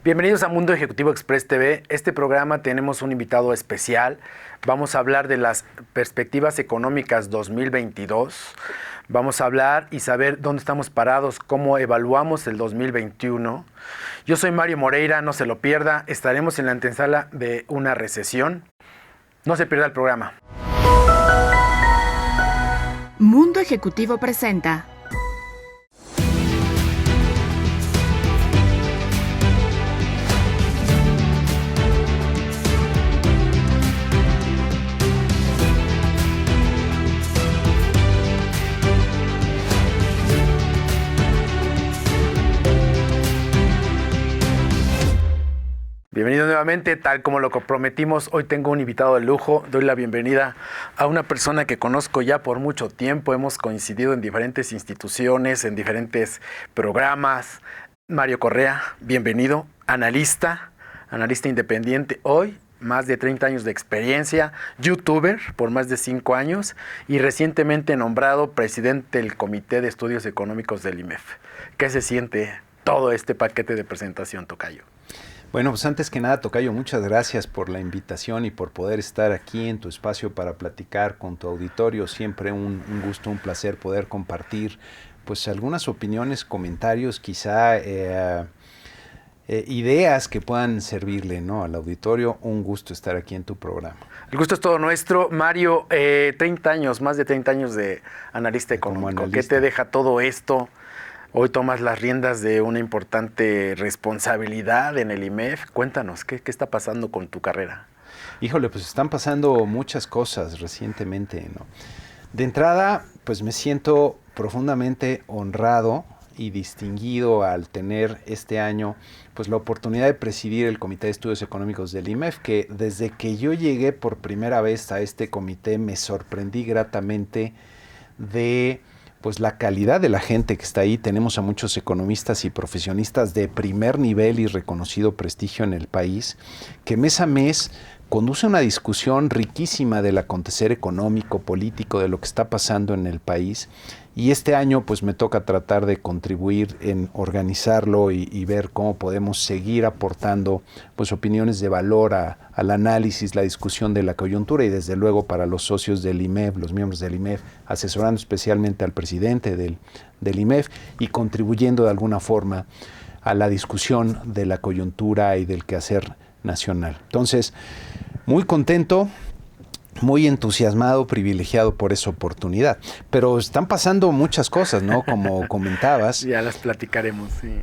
Bienvenidos a Mundo Ejecutivo Express TV. Este programa tenemos un invitado especial. Vamos a hablar de las perspectivas económicas 2022. Vamos a hablar y saber dónde estamos parados, cómo evaluamos el 2021. Yo soy Mario Moreira, no se lo pierda. Estaremos en la antesala de una recesión. No se pierda el programa. Mundo Ejecutivo presenta Bienvenido nuevamente, tal como lo comprometimos, hoy tengo un invitado de lujo. Doy la bienvenida a una persona que conozco ya por mucho tiempo. Hemos coincidido en diferentes instituciones, en diferentes programas. Mario Correa, bienvenido, analista independiente hoy, más de 30 años de experiencia, youtuber por más de 5 años y recientemente nombrado presidente del Comité de Estudios Económicos del IMEF. ¿Qué se siente todo este paquete de presentación, tocayo? Bueno, pues antes que nada, tocayo, muchas gracias por la invitación y por poder estar aquí en tu espacio para platicar con tu auditorio. Siempre un gusto, un placer poder compartir pues algunas opiniones, comentarios, quizá ideas que puedan servirle, ¿no?, al auditorio. Un gusto estar aquí en tu programa. El gusto es todo nuestro. Mario, 30 años, más de 30 años de analista económico. ¿Qué te deja todo esto? Hoy tomas las riendas de una importante responsabilidad en el IMEF. Cuéntanos, ¿qué está pasando con tu carrera? Híjole, pues están pasando muchas cosas recientemente, ¿no? De entrada, pues me siento profundamente honrado y distinguido al tener este año pues la oportunidad de presidir el Comité de Estudios Económicos del IMEF, que desde que yo llegué por primera vez a este comité me sorprendí gratamente de pues la calidad de la gente que está ahí. Tenemos a muchos economistas y profesionistas de primer nivel y reconocido prestigio en el país, que mes a mes conduce una discusión riquísima del acontecer económico, político, de lo que está pasando en el país. Y este año pues me toca tratar de contribuir en organizarlo y ver cómo podemos seguir aportando pues opiniones de valor al análisis, la discusión de la coyuntura y desde luego para los socios del IMEF, los miembros del IMEF, asesorando especialmente al presidente del IMEF y contribuyendo de alguna forma a la discusión de la coyuntura y del quehacer nacional. Entonces, muy contento, muy entusiasmado, privilegiado por esa oportunidad. Pero están pasando muchas cosas, ¿no? Como comentabas. Ya las platicaremos, sí.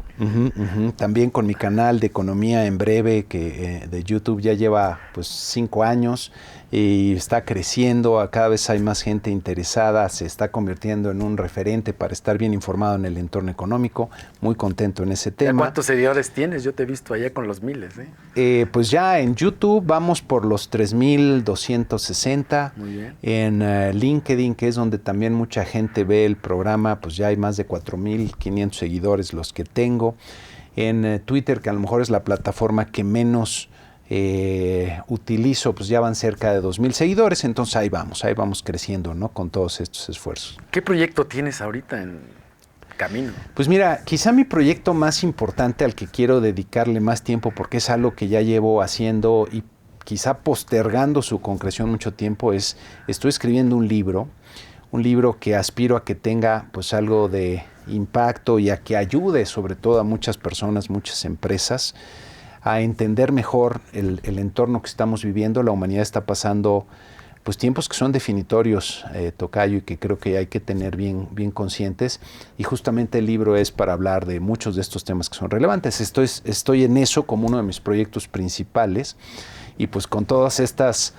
También con mi canal de Economía en Breve, que de YouTube ya lleva pues 5 años y está creciendo, cada vez hay más gente interesada, se está convirtiendo en un referente para estar bien informado en el entorno económico. Muy contento en ese tema. ¿Cuántos seguidores tienes? Yo te he visto allá con los miles, ¿eh? Pues ya en YouTube vamos por los 3,260. Muy bien. En LinkedIn, que es donde también mucha gente ve el programa, pues ya hay más de 4,500 seguidores los que tengo. En Twitter, que a lo mejor es la plataforma que menos utilizo, pues ya van cerca de 2,000 seguidores. Entonces ahí vamos creciendo, ¿no?, con todos estos esfuerzos. ¿Qué proyecto tienes ahorita en camino? Pues mira, quizá mi proyecto más importante al que quiero dedicarle más tiempo, porque es algo que ya llevo haciendo y quizá postergando su concreción mucho tiempo, estoy escribiendo un libro que aspiro a que tenga pues algo de impacto y a que ayude sobre todo a muchas personas, muchas empresas, a entender mejor el entorno que estamos viviendo. La humanidad está pasando pues tiempos que son definitorios, tocayo, y que creo que hay que tener bien conscientes, y justamente el libro es para hablar de muchos de estos temas que son relevantes. Estoy en eso como uno de mis proyectos principales, y pues con todas estas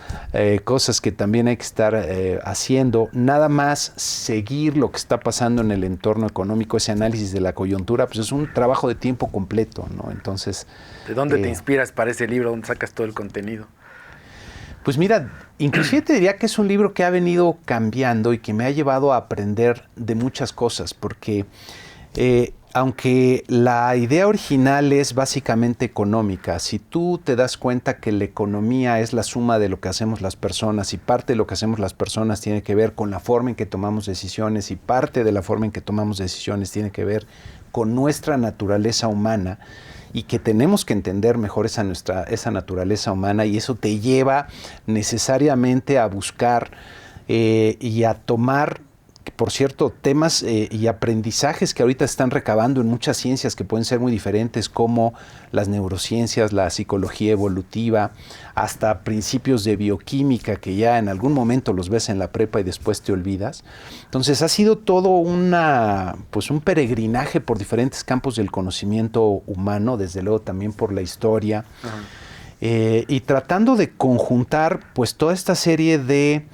cosas que también hay que estar haciendo, nada más seguir lo que está pasando en el entorno económico, ese análisis de la coyuntura, pues es un trabajo de tiempo completo, ¿no? Entonces, ¿de dónde te inspiras para ese libro? ¿Dónde sacas todo el contenido? Pues mira, inclusive te diría que es un libro que ha venido cambiando y que me ha llevado a aprender de muchas cosas, porque aunque la idea original es básicamente económica, si tú te das cuenta que la economía es la suma de lo que hacemos las personas y parte de lo que hacemos las personas tiene que ver con la forma en que tomamos decisiones y parte de la forma en que tomamos decisiones tiene que ver con nuestra naturaleza humana y que tenemos que entender mejor esa naturaleza humana, y eso te lleva necesariamente a buscar y a tomar, por cierto, temas y aprendizajes que ahorita están recabando en muchas ciencias que pueden ser muy diferentes, como las neurociencias, la psicología evolutiva, hasta principios de bioquímica que ya en algún momento los ves en la prepa y después te olvidas. Entonces ha sido todo un peregrinaje por diferentes campos del conocimiento humano, desde luego también por la historia, y tratando de conjuntar pues toda esta serie de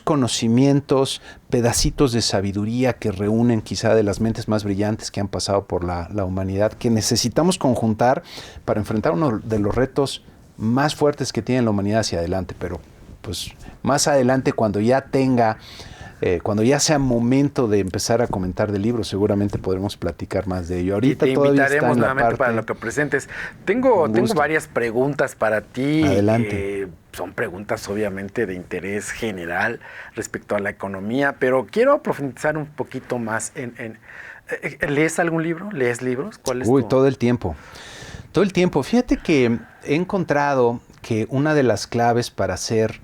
conocimientos, pedacitos de sabiduría que reúnen quizá de las mentes más brillantes que han pasado por la humanidad, que necesitamos conjuntar para enfrentar uno de los retos más fuertes que tiene la humanidad hacia adelante, pero pues más adelante cuando ya sea momento de empezar a comentar del libro, seguramente podremos platicar más de ello. Ahorita y te invitaremos nuevamente para lo que presentes. Tengo varias preguntas para ti. Adelante. Son preguntas obviamente de interés general respecto a la economía, pero quiero profundizar un poquito más en ¿lees algún libro? ¿Lees libros? ¿Cuál es todo el tiempo. Todo el tiempo. Fíjate que he encontrado que una de las claves para ser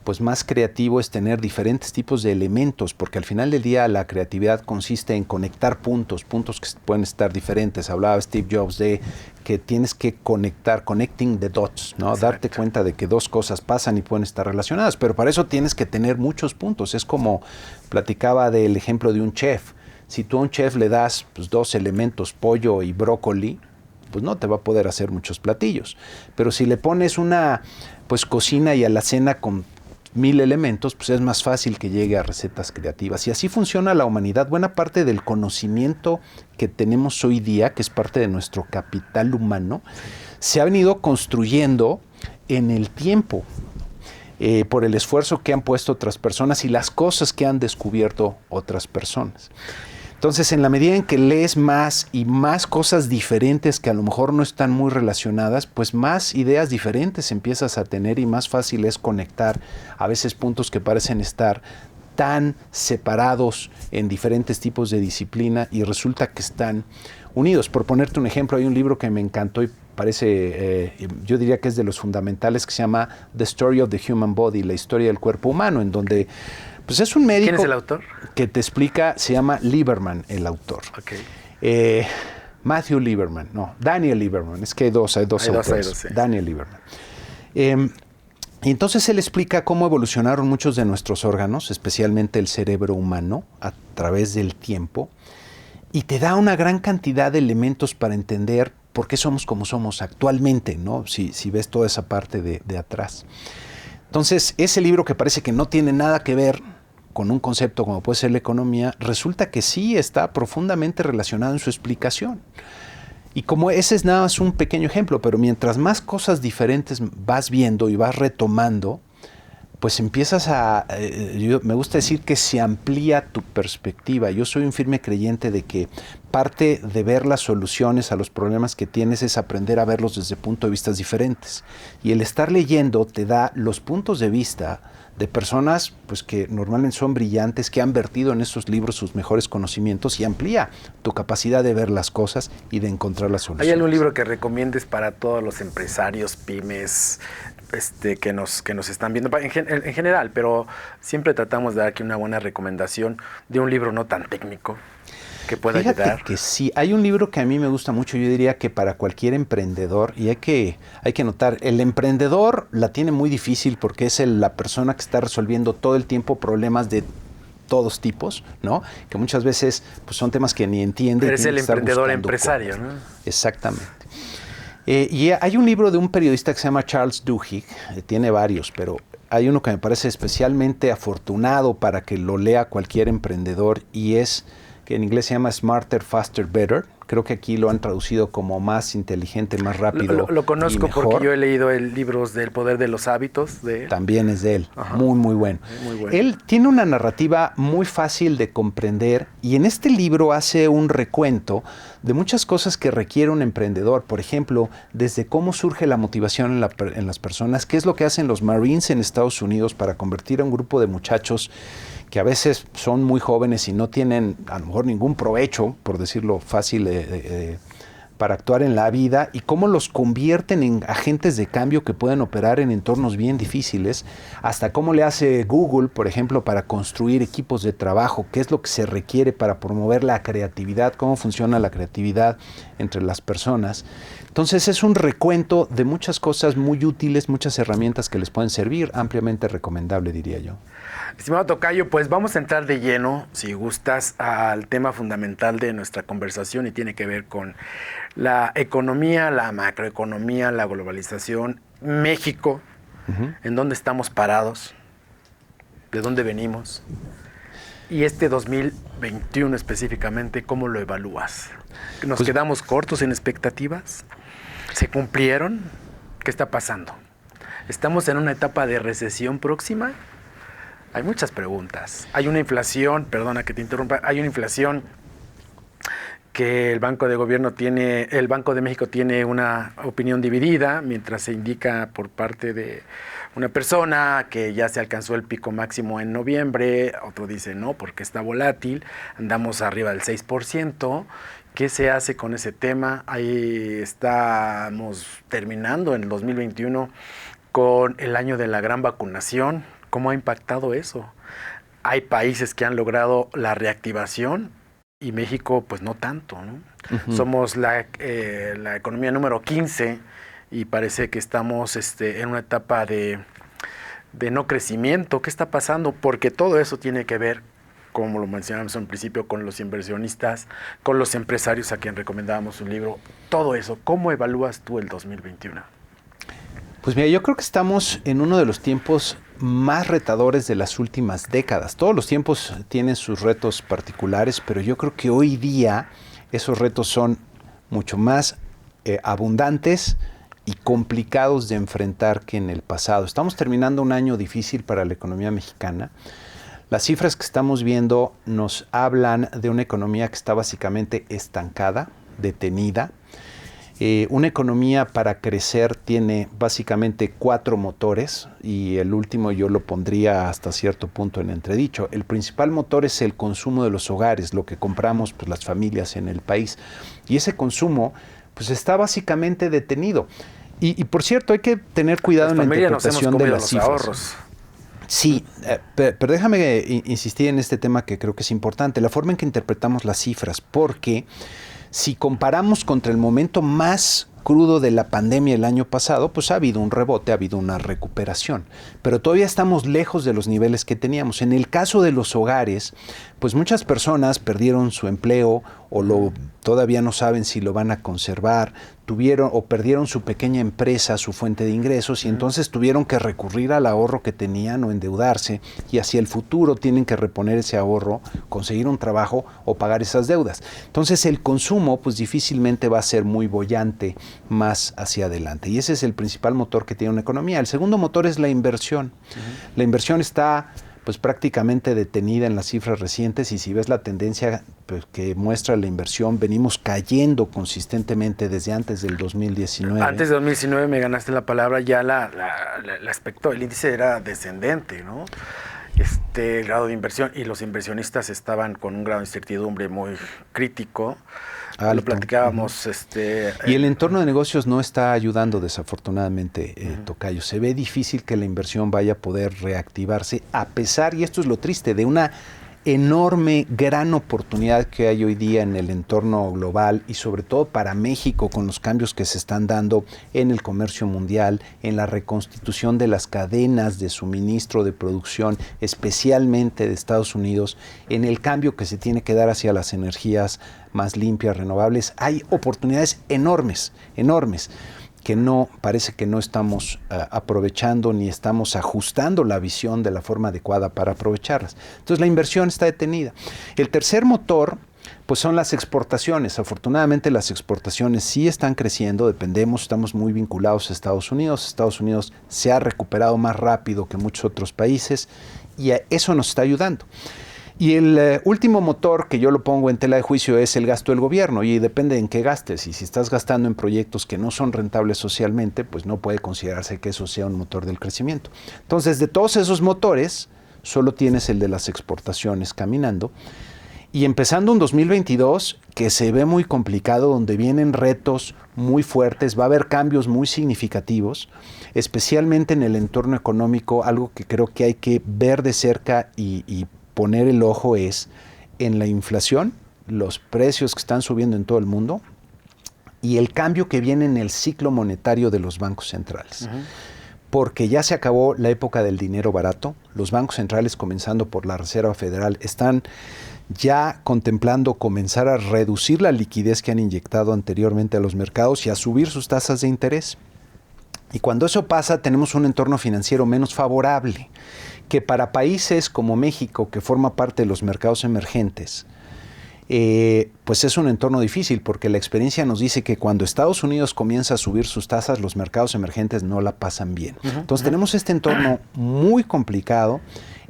pues más creativo es tener diferentes tipos de elementos, porque al final del día la creatividad consiste en conectar puntos que pueden estar diferentes. Hablaba Steve Jobs de que tienes que connecting the dots, ¿no? Exacto. Darte cuenta de que dos cosas pasan y pueden estar relacionadas, pero para eso tienes que tener muchos puntos. Es como platicaba del ejemplo de un chef. Si tú a un chef le das pues, 2 elementos, pollo y brócoli, pues no te va a poder hacer muchos platillos. Pero si le pones una pues cocina y alacena con 1000 elementos, pues es más fácil que llegue a recetas creativas. Y así funciona la humanidad. Buena parte del conocimiento que tenemos hoy día, que es parte de nuestro capital humano, se ha venido construyendo en el tiempo, por el esfuerzo que han puesto otras personas y las cosas que han descubierto otras personas. Entonces, en la medida en que lees más y más cosas diferentes que a lo mejor no están muy relacionadas, pues más ideas diferentes empiezas a tener y más fácil es conectar a veces puntos que parecen estar tan separados en diferentes tipos de disciplina y resulta que están unidos. Por ponerte un ejemplo, hay un libro que me encantó y parece, yo diría que es de los fundamentales, que se llama The Story of the Human Body, la historia del cuerpo humano, en donde pues es un médico. ¿Quién es el autor? Que te explica, se llama Lieberman, el autor. Okay. Matthew Lieberman, no, Daniel Lieberman, es que hay dos autores. Sí. Daniel Lieberman. Y entonces él explica cómo evolucionaron muchos de nuestros órganos, especialmente el cerebro humano, a través del tiempo, y te da una gran cantidad de elementos para entender por qué somos como somos actualmente, ¿no? Si ves toda esa parte de atrás. Entonces, ese libro que parece que no tiene nada que ver con un concepto como puede ser la economía, resulta que sí está profundamente relacionado en su explicación. Y como ese es nada más un pequeño ejemplo, pero mientras más cosas diferentes vas viendo y vas retomando, pues empiezas me gusta decir que se amplía tu perspectiva. Yo soy un firme creyente de que parte de ver las soluciones a los problemas que tienes es aprender a verlos desde puntos de vista diferentes. Y el estar leyendo te da los puntos de vista de personas pues, que normalmente son brillantes, que han vertido en esos libros sus mejores conocimientos y amplía tu capacidad de ver las cosas y de encontrar las soluciones. ¿Hay algún libro que recomiendes para todos los empresarios, pymes, que nos están viendo en general, pero siempre tratamos de dar aquí una buena recomendación de un libro no tan técnico que pueda ayudar? Que sí, hay un libro que a mí me gusta mucho, yo diría que para cualquier emprendedor, y hay que notar, el emprendedor la tiene muy difícil porque es la persona que está resolviendo todo el tiempo problemas de todos tipos, ¿no? Que muchas veces pues, son temas que ni entiende. Pero es el emprendedor empresario, ¿no? Exactamente. Y hay un libro de un periodista que se llama Charles Duhigg, tiene varios, pero hay uno que me parece especialmente afortunado para que lo lea cualquier emprendedor y es, que en inglés se llama Smarter, Faster, Better, Creo que aquí lo han traducido como más inteligente, más rápido. Lo conozco y mejor. porque yo he leído libros del poder de los hábitos de él. También es de él. Ajá. Muy, muy bueno. Muy bueno. Él tiene una narrativa muy fácil de comprender y en este libro hace un recuento de muchas cosas que requiere un emprendedor. Por ejemplo, desde cómo surge la motivación en las personas, qué es lo que hacen los Marines en Estados Unidos para convertir a un grupo de muchachos que a veces son muy jóvenes y no tienen a lo mejor ningún provecho, por decirlo fácil, para actuar en la vida, y cómo los convierten en agentes de cambio que pueden operar en entornos bien difíciles, hasta cómo le hace Google, por ejemplo, para construir equipos de trabajo, qué es lo que se requiere para promover la creatividad, cómo funciona la creatividad entre las personas. Entonces es un recuento de muchas cosas muy útiles, muchas herramientas que les pueden servir, ampliamente recomendable, diría yo. Estimado tocayo, pues vamos a entrar de lleno, si gustas, al tema fundamental de nuestra conversación y tiene que ver con la economía, la macroeconomía, la globalización, México, en dónde estamos parados, de dónde venimos y este 2021 específicamente, ¿cómo lo evalúas? ¿Nos quedamos cortos en expectativas? ¿Se cumplieron? ¿Qué está pasando? ¿Estamos en una etapa de recesión próxima? Hay muchas preguntas. Hay una inflación, perdona que te interrumpa, hay una inflación que el Banco de México tiene una opinión dividida, mientras se indica por parte de una persona que ya se alcanzó el pico máximo en noviembre, otro dice no, porque está volátil, andamos arriba del 6%. ¿Qué se hace con ese tema? Ahí estamos terminando en el 2021 con el año de la gran vacunación. ¿Cómo ha impactado eso? Hay países que han logrado la reactivación y México pues no tanto, ¿no? Somos la economía número 15 y parece que estamos en una etapa de no crecimiento. ¿Qué está pasando? Porque todo eso tiene que ver, como lo mencionamos en principio, con los inversionistas, con los empresarios a quien recomendábamos un libro. Todo eso, ¿cómo evalúas tú el 2021? Pues mira, yo creo que estamos en uno de los tiempos más retadores de las últimas décadas. Todos los tiempos tienen sus retos particulares, pero yo creo que hoy día esos retos son mucho más abundantes y complicados de enfrentar que en el pasado. Estamos terminando un año difícil para la economía mexicana. Las cifras que estamos viendo nos hablan de una economía que está básicamente estancada, detenida. Una economía para crecer tiene básicamente 4 motores y el último yo lo pondría hasta cierto punto en entredicho. El principal motor es el consumo de los hogares, lo que compramos pues, las familias en el país. Y ese consumo pues, está básicamente detenido. Y por cierto, hay que tener cuidado en la interpretación de las cifras. Ahorros. Sí, pero déjame insistir en este tema que creo que es importante, la forma en que interpretamos las cifras, porque si comparamos contra el momento más crudo de la pandemia el año pasado, pues ha habido un rebote, ha habido una recuperación, pero todavía estamos lejos de los niveles que teníamos. En el caso de los hogares, pues muchas personas perdieron su empleo o todavía no saben si lo van a conservar, tuvieron o perdieron su pequeña empresa, su fuente de ingresos, y entonces tuvieron que recurrir al ahorro que tenían o endeudarse, y hacia el futuro tienen que reponer ese ahorro, conseguir un trabajo o pagar esas deudas. Entonces el consumo pues difícilmente va a ser muy boyante más hacia adelante, y ese es el principal motor que tiene una economía. El segundo motor es la inversión. La inversión está pues prácticamente detenida en las cifras recientes, y si ves la tendencia pues, que muestra la inversión, venimos cayendo consistentemente desde antes del 2019. Antes de 2019 me ganaste la palabra, ya el índice era descendente, ¿no? El grado de inversión, y los inversionistas estaban con un grado de incertidumbre muy crítico. Alto. Lo platicábamos. Y el entorno de negocios no está ayudando, desafortunadamente, tocayo. Se ve difícil que la inversión vaya a poder reactivarse, a pesar, y esto es lo triste, de una enorme, gran oportunidad que hay hoy día en el entorno global y sobre todo para México, con los cambios que se están dando en el comercio mundial, en la reconstitución de las cadenas de suministro, de producción, especialmente de Estados Unidos, en el cambio que se tiene que dar hacia las energías más limpias, renovables. Hay oportunidades enormes, enormes, que parece que no estamos aprovechando ni estamos ajustando la visión de la forma adecuada para aprovecharlas. Entonces la inversión está detenida. El tercer motor pues son las exportaciones. Afortunadamente las exportaciones sí están creciendo, estamos muy vinculados a Estados Unidos. Estados Unidos se ha recuperado más rápido que muchos otros países y eso nos está ayudando. Y el último motor que yo lo pongo en tela de juicio es el gasto del gobierno, y depende en qué gastes. Y si estás gastando en proyectos que no son rentables socialmente, pues no puede considerarse que eso sea un motor del crecimiento. Entonces, de todos esos motores, solo tienes el de las exportaciones caminando. Y empezando un 2022 que se ve muy complicado, donde vienen retos muy fuertes, va a haber cambios muy significativos, especialmente en el entorno económico. Algo que creo que hay que ver de cerca y poner el ojo es en la inflación, los precios que están subiendo en todo el mundo y el cambio que viene en el ciclo monetario de los bancos centrales. Porque ya se acabó la época del dinero barato. Los bancos centrales, comenzando por la Reserva Federal, están ya contemplando comenzar a reducir la liquidez que han inyectado anteriormente a los mercados y a subir sus tasas de interés. Y cuando eso pasa, tenemos un entorno financiero menos favorable, que para países como México, que forma parte de los mercados emergentes, pues es un entorno difícil, porque la experiencia nos dice que cuando Estados Unidos comienza a subir sus tasas, los mercados emergentes no la pasan bien. Entonces tenemos este entorno muy complicado,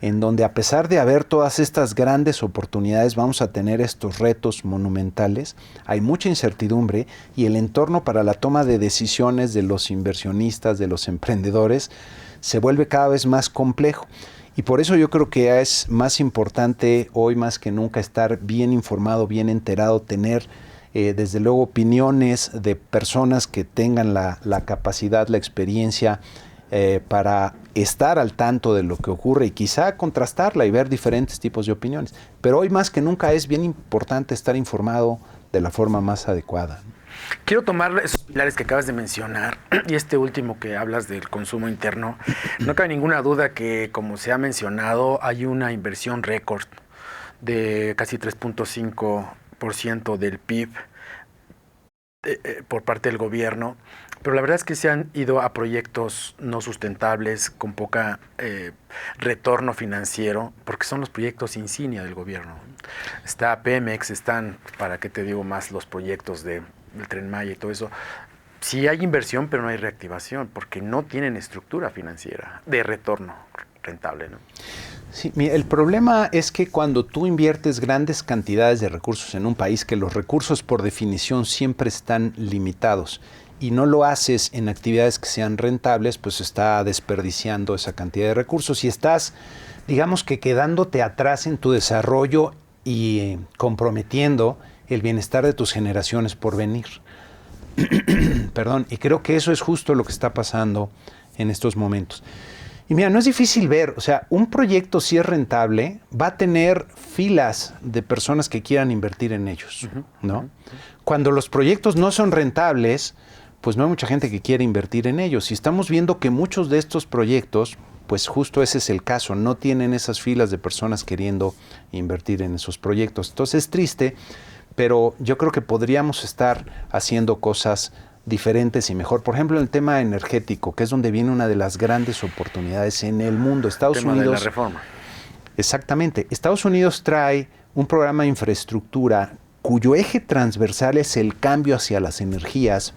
en donde a pesar de haber todas estas grandes oportunidades, vamos a tener estos retos monumentales. Hay mucha incertidumbre y el entorno para la toma de decisiones de los inversionistas, de los emprendedores, se vuelve cada vez más complejo. Y por eso yo creo que es más importante hoy más que nunca estar bien informado, bien enterado, tener desde luego opiniones de personas que tengan la capacidad, la experiencia para estar al tanto de lo que ocurre y quizá contrastarla y ver diferentes tipos de opiniones. Pero hoy más que nunca es bien importante estar informado de la forma más adecuada. Quiero tomar esos pilares que acabas de mencionar y este último que hablas del consumo interno. No cabe ninguna duda que, como se ha mencionado, hay una inversión récord de casi 3.5% del PIB por parte del gobierno, pero la verdad es que se han ido a proyectos no sustentables, con poca retorno financiero, porque son los proyectos insignia del gobierno. Está Pemex, están, para qué te digo más, los proyectos del Tren Maya y todo eso. Sí hay inversión, pero no hay reactivación, porque no tienen estructura financiera de retorno rentable, ¿no? Sí, el problema es que cuando tú inviertes grandes cantidades de recursos en un país, que los recursos por definición siempre están limitados, y no lo haces en actividades que sean rentables, pues está desperdiciando esa cantidad de recursos y estás, digamos que quedándote atrás en tu desarrollo y comprometiendo el bienestar de tus generaciones por venir. Perdón, y creo que eso es justo lo que está pasando en estos momentos. Y mira, no es difícil ver, o sea, un proyecto si es rentable va a tener filas de personas que quieran invertir en ellos, ¿no? Cuando los proyectos no son rentables, pues no hay mucha gente que quiera invertir en ellos. Y estamos viendo que muchos de estos proyectos, pues justo ese es el caso, no tienen esas filas de personas queriendo invertir en esos proyectos. Entonces es triste, pero yo creo que podríamos estar haciendo cosas diferentes y mejor. Por ejemplo, en el tema energético, que es donde viene una de las grandes oportunidades en el mundo. Estados Unidos, de la reforma. Exactamente. Estados Unidos trae un programa de infraestructura cuyo eje transversal es el cambio hacia las energías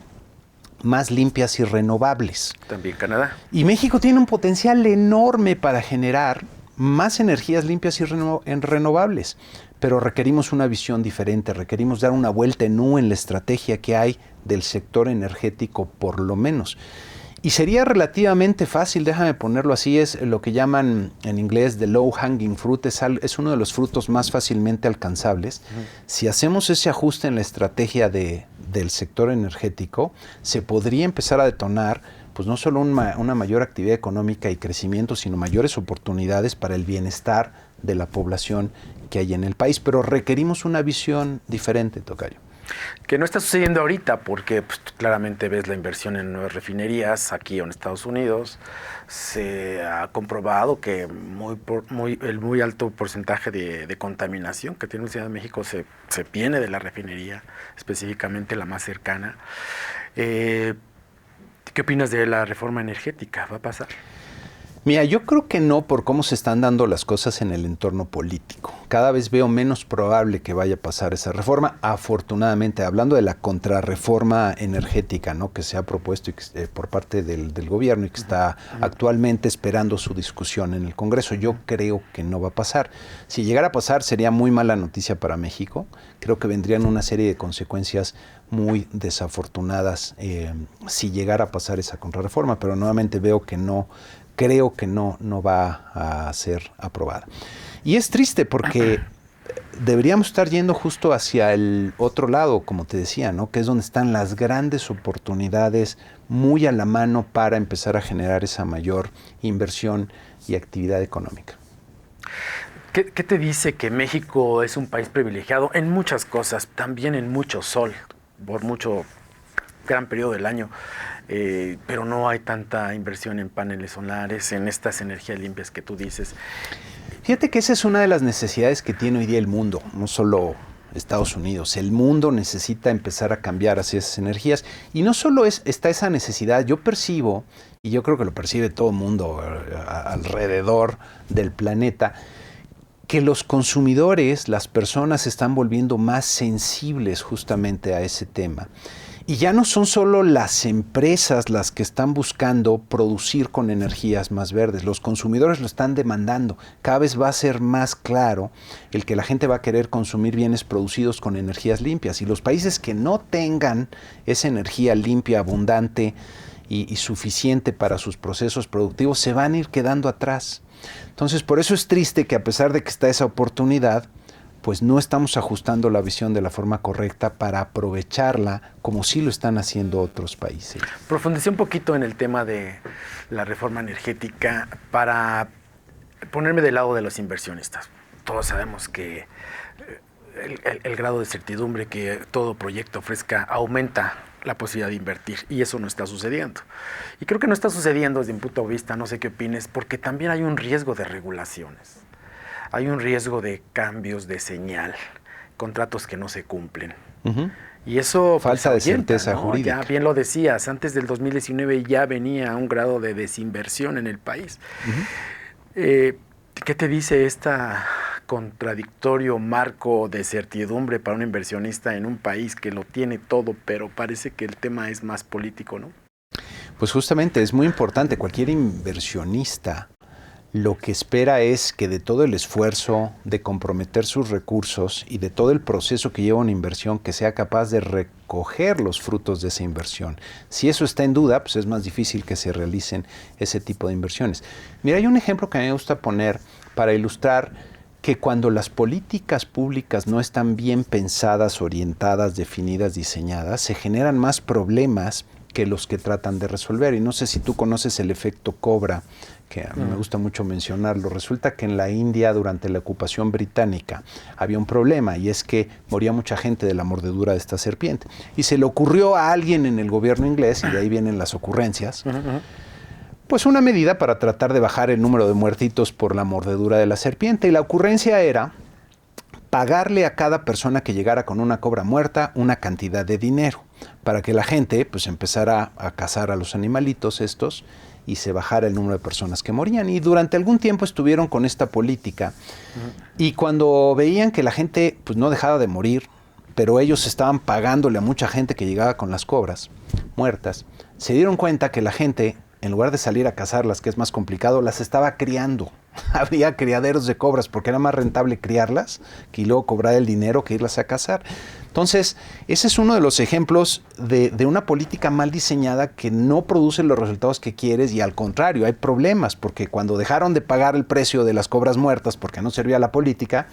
más limpias y renovables. También Canadá. Y México tiene un potencial enorme para generar más energías limpias y renovables, pero requerimos una visión diferente, requerimos dar una vuelta en U en la estrategia que hay del sector energético, por lo menos. Y sería relativamente fácil, déjame ponerlo así, es lo que llaman en inglés the low hanging fruit, es uno de los frutos más fácilmente alcanzables. Si hacemos ese ajuste en la estrategia del sector energético, se podría empezar a detonar pues no solo una mayor actividad económica y crecimiento, sino mayores oportunidades para el bienestar de la población que hay en el país. Pero requerimos una visión diferente, tocayo. Que no está sucediendo ahorita porque pues, claramente ves la inversión en nuevas refinerías aquí en Estados Unidos. Se ha comprobado que el muy alto porcentaje de contaminación que tiene la Ciudad de México se viene de la refinería, específicamente la más cercana. ¿Qué opinas de la reforma energética? ¿Va a pasar? Mira, yo creo que no por cómo se están dando las cosas en el entorno político. Cada vez veo menos probable que vaya a pasar esa reforma. Afortunadamente, hablando de la contrarreforma energética, ¿no?, que se ha propuesto por parte del gobierno y que está actualmente esperando su discusión en el Congreso, yo creo que no va a pasar. Si llegara a pasar, sería muy mala noticia para México. Creo que vendrían una serie de consecuencias muy desafortunadas si llegara a pasar esa contrarreforma, pero nuevamente veo que no. Creo que no va a ser aprobada. Y es triste porque deberíamos estar yendo justo hacia el otro lado, como te decía, ¿no?, que es donde están las grandes oportunidades muy a la mano para empezar a generar esa mayor inversión y actividad económica. ¿Qué te dice que México es un país privilegiado en muchas cosas, también en mucho sol, por mucho gran periodo del año? Pero no hay tanta inversión en paneles solares, en estas energías limpias que tú dices. Fíjate que esa es una de las necesidades que tiene hoy día el mundo, no solo Estados Unidos. El mundo necesita empezar a cambiar hacia esas energías. Y no solo está esa necesidad, yo percibo, y yo creo que lo percibe todo el mundo alrededor del planeta, que los consumidores, las personas, se están volviendo más sensibles justamente a ese tema. Y ya no son solo las empresas las que están buscando producir con energías más verdes, los consumidores lo están demandando. Cada vez va a ser más claro el que la gente va a querer consumir bienes producidos con energías limpias. Y los países que no tengan esa energía limpia, abundante y suficiente para sus procesos productivos se van a ir quedando atrás. Entonces, por eso es triste que a pesar de que está esa oportunidad, pues no estamos ajustando la visión de la forma correcta para aprovecharla como sí lo están haciendo otros países. Profundicé un poquito en el tema de la reforma energética para ponerme del lado de los inversionistas. Todos sabemos que el grado de certidumbre que todo proyecto ofrezca aumenta la posibilidad de invertir, y eso no está sucediendo. Y creo que no está sucediendo desde mi punto de vista, no sé qué opines, porque también hay un riesgo de regulaciones. Hay un riesgo de cambios de señal, contratos que no se cumplen. Uh-huh. Y eso falta de certeza, ¿no?, jurídica. Ya bien lo decías, antes del 2019 ya venía un grado de desinversión en el país. Uh-huh. ¿Qué te dice esta contradictorio marco de certidumbre para un inversionista en un país que lo tiene todo, pero parece que el tema es más político, ¿no? Pues justamente es muy importante. Cualquier inversionista lo que espera es que de todo el esfuerzo, de comprometer sus recursos y de todo el proceso que lleva una inversión, que sea capaz de recoger los frutos de esa inversión. Si eso está en duda, pues es más difícil que se realicen ese tipo de inversiones. Mira, hay un ejemplo que a mí me gusta poner para ilustrar que cuando las políticas públicas no están bien pensadas, orientadas, definidas, diseñadas, se generan más problemas que los que tratan de resolver. Y no sé si tú conoces el efecto Cobra, que a mí me gusta mucho mencionarlo. Resulta que en la India, durante la ocupación británica, había un problema, y es que moría mucha gente de la mordedura de esta serpiente. Y se le ocurrió a alguien en el gobierno inglés, y de ahí vienen las ocurrencias, pues una medida para tratar de bajar el número de muertitos por la mordedura de la serpiente. Y la ocurrencia era pagarle a cada persona que llegara con una cobra muerta una cantidad de dinero, para que la gente pues empezara a cazar a los animalitos estos y se bajara el número de personas que morían. Y durante algún tiempo estuvieron con esta política. Y cuando veían que la gente pues no dejaba de morir, pero ellos estaban pagándole a mucha gente que llegaba con las cobras muertas, se dieron cuenta que la gente, en lugar de salir a cazarlas, que es más complicado, las estaba criando. Había criaderos de cobras porque era más rentable criarlas que luego cobrar el dinero que irlas a cazar. Entonces, ese es uno de los ejemplos de una política mal diseñada que no produce los resultados que quieres, y al contrario, hay problemas, porque cuando dejaron de pagar el precio de las cobras muertas porque no servía la política,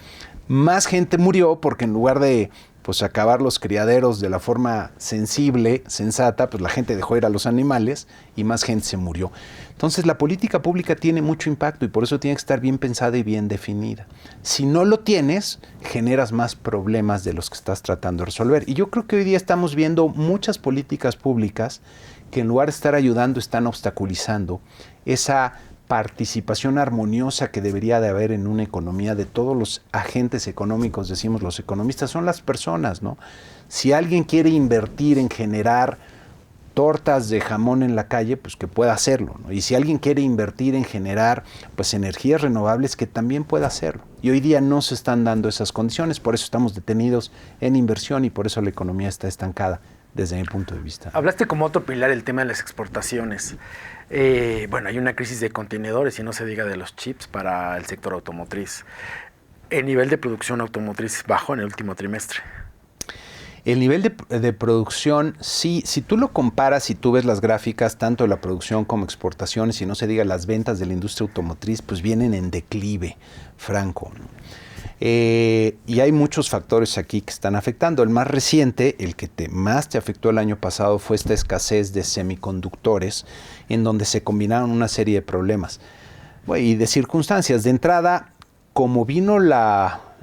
más gente murió porque en lugar de pues acabar los criaderos de la forma sensible, sensata, pues la gente dejó ir a los animales y más gente se murió. Entonces la política pública tiene mucho impacto y por eso tiene que estar bien pensada y bien definida. Si no lo tienes, generas más problemas de los que estás tratando de resolver. Y yo creo que hoy día estamos viendo muchas políticas públicas que en lugar de estar ayudando, están obstaculizando esa participación armoniosa que debería de haber en una economía de todos los agentes económicos. Decimos los economistas, son las personas, ¿no? Si alguien quiere invertir en generar tortas de jamón en la calle, pues que pueda hacerlo, ¿no? Y si alguien quiere invertir en generar pues energías renovables, que también pueda hacerlo. Y hoy día no se están dando esas condiciones, por eso estamos detenidos en inversión y por eso la economía está estancada desde mi punto de vista. Hablaste como otro pilar el tema de las exportaciones. Bueno, hay una crisis de contenedores y no se diga de los chips para el sector automotriz. El nivel de producción automotriz bajó en el último trimestre. El nivel de producción, sí, si tú lo comparas, si tú ves las gráficas, tanto de la producción como exportaciones, y no se diga las ventas de la industria automotriz, pues vienen en declive, franco, ¿no? Y hay muchos factores aquí que están afectando. El más reciente, el que más te afectó el año pasado, fue esta escasez de semiconductores, en donde se combinaron una serie de problemas y de circunstancias. De entrada, como vino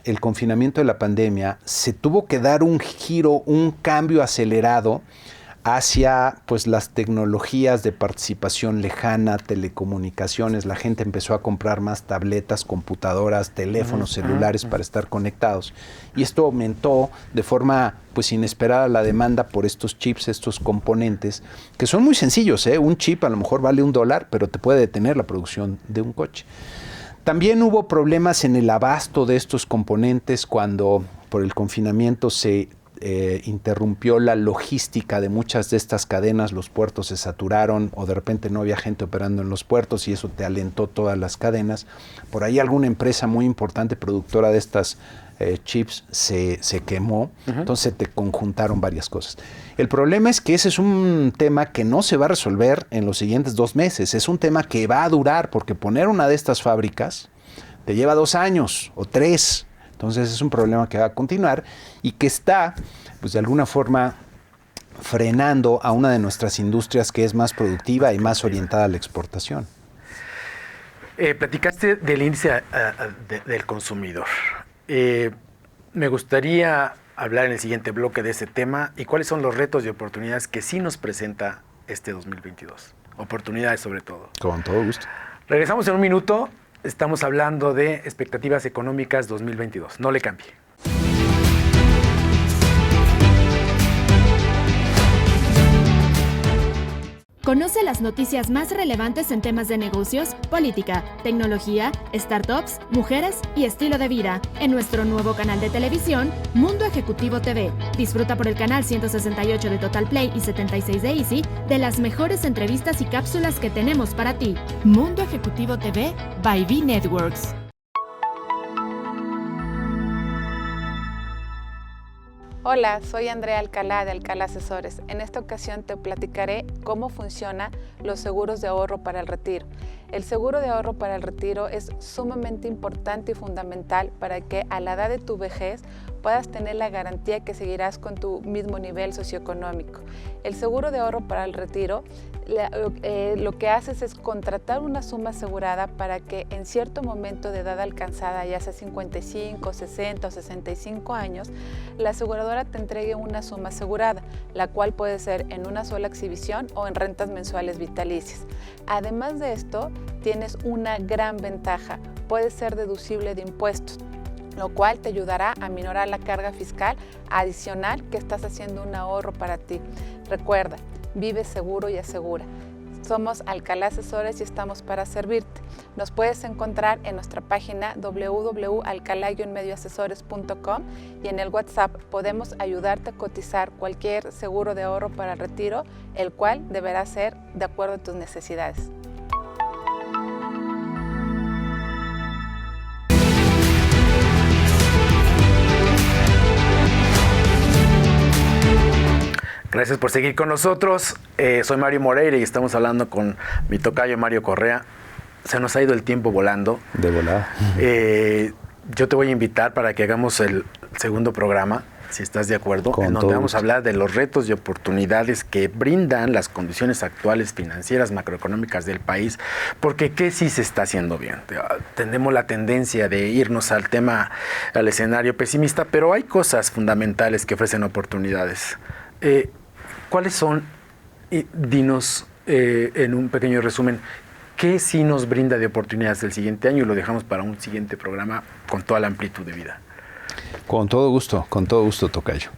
el confinamiento de la pandemia, se tuvo que dar un giro, un cambio acelerado hacia pues las tecnologías de participación lejana, telecomunicaciones. La gente empezó a comprar más tabletas, computadoras, teléfonos celulares para estar conectados. Y esto aumentó de forma pues inesperada la demanda por estos chips, estos componentes, que son muy sencillos, ¿eh? Un chip a lo mejor vale $1, pero te puede detener la producción de un coche. También hubo problemas en el abasto de estos componentes cuando por el confinamiento se interrumpió la logística de muchas de estas cadenas, los puertos se saturaron o de repente no había gente operando en los puertos y eso te alentó todas las cadenas. Por ahí alguna empresa muy importante productora de estas chips se quemó, entonces te conjuntaron varias cosas. El problema es que ese es un tema que no se va a resolver en los siguientes 2 meses, es un tema que va a durar porque poner una de estas fábricas te lleva 2 años o 3. Entonces es un problema que va a continuar y que está, pues de alguna forma, frenando a una de nuestras industrias que es más productiva y más orientada a la exportación. Platicaste del índice del consumidor. Me gustaría hablar en el siguiente bloque de ese tema y cuáles son los retos y oportunidades que sí nos presenta este 2022. Oportunidades sobre todo. Con todo gusto. Regresamos en un minuto. Estamos hablando de expectativas económicas 2022. No le cambie. Conoce las noticias más relevantes en temas de negocios, política, tecnología, startups, mujeres y estilo de vida en nuestro nuevo canal de televisión, Mundo Ejecutivo TV. Disfruta por el canal 168 de Total Play y 76 de Easy de las mejores entrevistas y cápsulas que tenemos para ti. Mundo Ejecutivo TV by V Networks. Hola, soy Andrea Alcalá de Alcalá Asesores. En esta ocasión te platicaré cómo funcionan los seguros de ahorro para el retiro. El seguro de ahorro para el retiro es sumamente importante y fundamental para que a la edad de tu vejez puedas tener la garantía que seguirás con tu mismo nivel socioeconómico. El seguro de ahorro para el retiro lo que haces es contratar una suma asegurada para que en cierto momento de edad alcanzada, ya sea 55, 60 o 65 años, la aseguradora te entregue una suma asegurada, la cual puede ser en una sola exhibición o en rentas mensuales vitalicias. Además de esto, tienes una gran ventaja, puede ser deducible de impuestos, lo cual te ayudará a minorar la carga fiscal adicional que estás haciendo un ahorro para ti. Recuerda, vive seguro y asegura. Somos Alcalá Asesores y estamos para servirte. Nos puedes encontrar en nuestra página www.alcalá-medioasesores.com y en el WhatsApp podemos ayudarte a cotizar cualquier seguro de ahorro para el retiro, el cual deberá ser de acuerdo a tus necesidades. Gracias por seguir con nosotros. Soy Mario Moreira y estamos hablando con mi tocayo Mario Correa. Se nos ha ido el tiempo volando. De volada. Yo te voy a invitar para que hagamos el segundo programa, si estás de acuerdo, en donde vamos a hablar de los retos y oportunidades que brindan las condiciones actuales financieras, macroeconómicas del país, porque ¿qué sí se está haciendo bien? Tenemos la tendencia de irnos al escenario pesimista, pero hay cosas fundamentales que ofrecen oportunidades. ¿Cuáles son? Dinos en un pequeño resumen, ¿qué sí nos brinda de oportunidades el siguiente año? Y lo dejamos para un siguiente programa con toda la amplitud de vida. Con todo gusto, tocayo.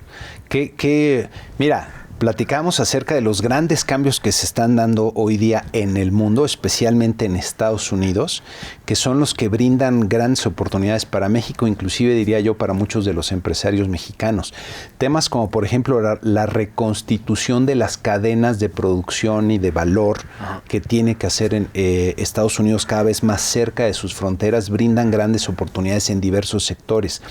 Mira, platicamos acerca de los grandes cambios que se están dando hoy día en el mundo, especialmente en Estados Unidos, que son los que brindan grandes oportunidades para México, inclusive diría yo para muchos de los empresarios mexicanos. Temas como por ejemplo la reconstitución de las cadenas de producción y de valor que tiene que hacer en Estados Unidos cada vez más cerca de sus fronteras, brindan grandes oportunidades en diversos sectores.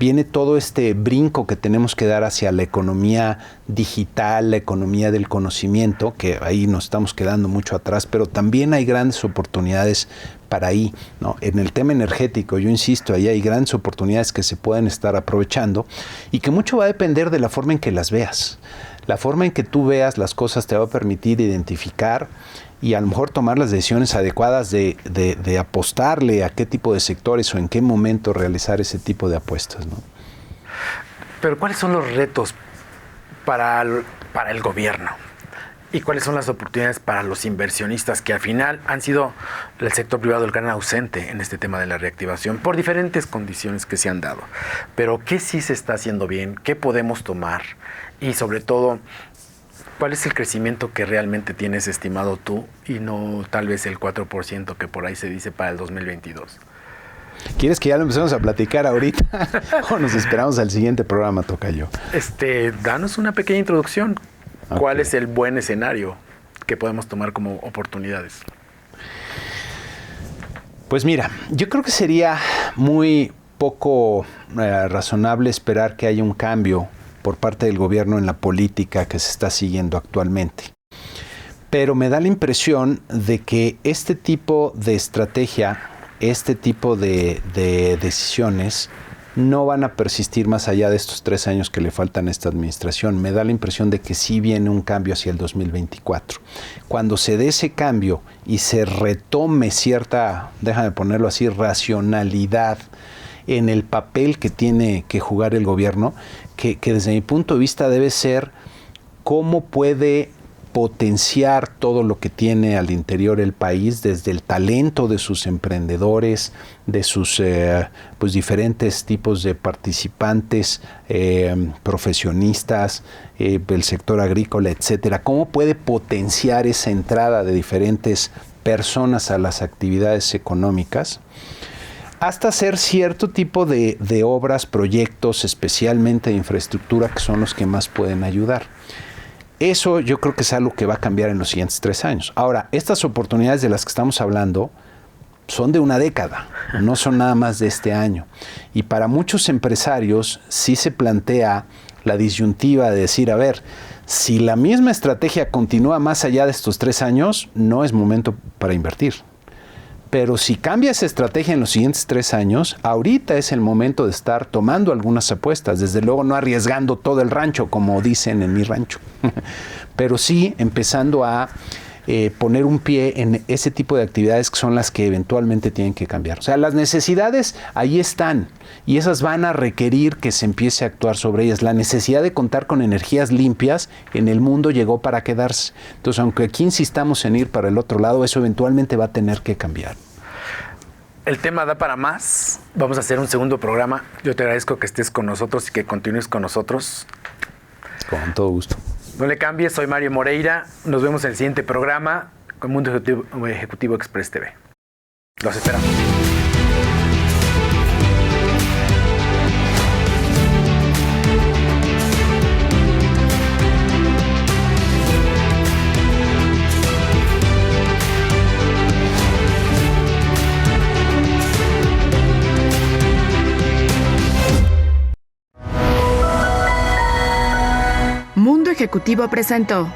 Viene todo este brinco que tenemos que dar hacia la economía digital, la economía del conocimiento, que ahí nos estamos quedando mucho atrás, pero también hay grandes oportunidades para ahí, ¿no? En el tema energético, yo insisto, ahí hay grandes oportunidades que se pueden estar aprovechando y que mucho va a depender de la forma en que las veas. La forma en que tú veas las cosas te va a permitir identificar y a lo mejor tomar las decisiones adecuadas de apostarle a qué tipo de sectores o en qué momento realizar ese tipo de apuestas, ¿no? Pero ¿cuáles son los retos para el gobierno? ¿Y cuáles son las oportunidades para los inversionistas que al final han sido el sector privado el gran ausente en este tema de la reactivación por diferentes condiciones que se han dado? Pero ¿qué sí se está haciendo bien? ¿Qué podemos tomar? Y sobre todo, ¿cuál es el crecimiento que realmente tienes estimado tú y no tal vez el 4% que por ahí se dice para el 2022? ¿Quieres que ya lo empecemos a platicar ahorita o nos esperamos al siguiente programa, tocayo? Danos una pequeña introducción. Okay. ¿Cuál es el buen escenario que podemos tomar como oportunidades? Pues mira, yo creo que sería muy poco razonable esperar que haya un cambio por parte del gobierno en la política que se está siguiendo actualmente. Pero me da la impresión de que este tipo de estrategia, este tipo de decisiones no van a persistir más allá de estos 3 años que le faltan a esta administración. Me da la impresión de que sí viene un cambio hacia el 2024. Cuando se dé ese cambio y se retome cierta, déjame ponerlo así, racionalidad en el papel que tiene que jugar el gobierno, que desde mi punto de vista debe ser cómo puede potenciar todo lo que tiene al interior el país, desde el talento de sus emprendedores, de sus pues diferentes tipos de participantes, profesionistas, el sector agrícola, etcétera. ¿Cómo puede potenciar esa entrada de diferentes personas a las actividades económicas? Hasta hacer cierto tipo de obras, proyectos, especialmente de infraestructura, que son los que más pueden ayudar. Eso yo creo que es algo que va a cambiar en los siguientes 3 años. Ahora, estas oportunidades de las que estamos hablando son de una década, no son nada más de este año. Y para muchos empresarios sí se plantea la disyuntiva de decir, a ver, si la misma estrategia continúa más allá de estos 3 años, no es momento para invertir. Pero si cambia esa estrategia en los siguientes 3 años, ahorita es el momento de estar tomando algunas apuestas. Desde luego no arriesgando todo el rancho, como dicen en mi rancho. Pero sí empezando a poner un pie en ese tipo de actividades que son las que eventualmente tienen que cambiar. O sea, las necesidades ahí están y esas van a requerir que se empiece a actuar sobre ellas. La necesidad de contar con energías limpias en el mundo llegó para quedarse. Entonces, aunque aquí insistamos en ir para el otro lado, eso eventualmente va a tener que cambiar. El tema da para más. Vamos a hacer un segundo programa. Yo te agradezco que estés con nosotros y que continúes con nosotros. Con todo gusto. No le cambies, soy Mario Moreira. Nos vemos en el siguiente programa con Mundo Ejecutivo Express TV. Los esperamos. Mundo Ejecutivo presentó